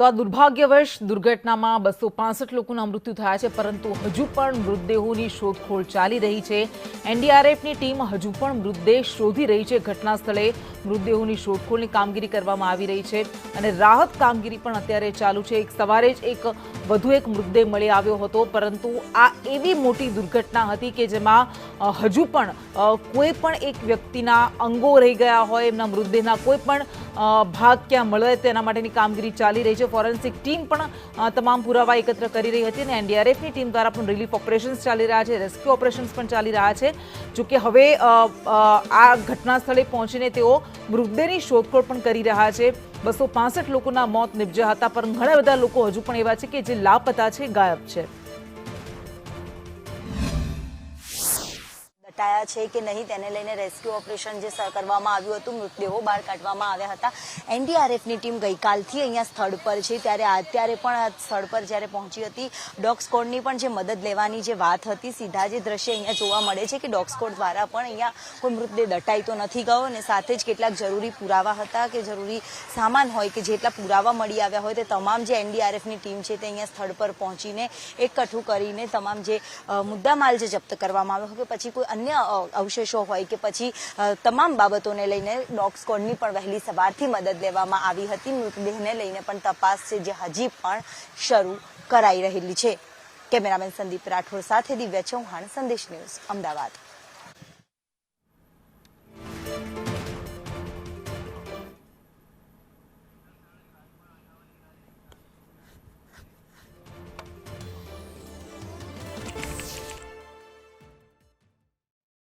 તો આ દુર્ભાગ્યવશ દુર્ઘટનામાં 265 લોકોના મૃત્યુ થયા છે, પરંતુ હજુ પણ મૃતદેહોની શોધખોળ ચાલી રહી છે। એનડીઆરએફની ટીમ હજુ પણ મૃતદેહ શોધી રહી છે। ઘટના સ્થળે મૃતદેહોની શોધખોળની કામગીરી કરવામાં આવી રહી છે અને રાહત કામગીરી પણ અત્યારે ચાલુ છે। સવારે જ વધુ એક મૃતદેહ મળી આવ્યો હતો, પરંતુ આ એવી મોટી દુર્ઘટના હતી કે જેમાં હજુ પણ કોઈ પણ એક વ્યક્તિના અંગો રહી ગયા હોય, એમના મૃતદેહના કોઈ પણ ભાગ ક્યાં મળે તેના માટેની કામગીરી ચાલી રહી છે। ફોરેન્સિક ટીમ પણ તમામ પુરાવા એકત્ર કરી રહી હતી અને એનડીઆરએફની ટીમ દ્વારા પણ રિલીફ ઓપરેશન્સ ચાલી રહ્યા છે, રેસ્ક્યુ ઓપરેશન્સ પણ ચાલી રહ્યા છે। જોકે હવે આ ઘટના સ્થળે પહોંચીને તેઓ મૃતદેહની શોધખોળ પણ કરી રહ્યા છે। 265 લોકોના મોત નિપજ્યા હતા, પણ ઘણા બધા લોકો હજુ પણ એવા છે કે જે લાપતા છે, ગાયબ છે। દટાયા છે કે નહીં તેને લઈને રેસ્ક્યુ ઓપરેશન જે કરવામાં આવ્યું હતું, મૃતદેહો બહાર કાઢવામાં આવ્યા હતા। એનડીઆરએફની ટીમ ગઈકાલથી અહીંયા સ્થળ પર છે, ત્યારે અત્યારે પણ સ્થળ પર જ્યારે પહોંચી હતી, ડોગ સ્કોડની પણ જે મદદ લેવાની જે વાત હતી, સીધા જે દ્રશ્ય અહીંયા જોવા મળે છે કે ડોગ સ્કોડ દ્વારા પણ અહીંયા કોઈ મૃતદેહ દટાઈ તો નથી ગયો અને સાથે જ કેટલાક જરૂરી પુરાવા હતા કે જરૂરી સામાન હોય કે જેટલા પુરાવા મળી આવ્યા હોય તે તમામ જે એનડીઆરએફની ટીમ છે તે અહીંયા સ્થળ પર પહોંચીને એકઠું કરીને તમામ જે મુદ્દામાલ જે જપ્ત કરવામાં આવ્યો કે પછી કોઈ અન્ય અવશેષો હોય કે પછી તમામ બાબતોને લઈને ડોગ સ્કોડની પણ વહેલી સવારથી મદદ લેવામાં આવી હતી। મૃતદેહને લઈને પણ તપાસ છે જે હજી પણ શરૂ કરાઈ રહેલી છે। કેમેરામેન સંદીપ રાઠોડ સાથે દિવ્યા ચૌહાણ, સંદેશ ન્યૂઝ, અમદાવાદ।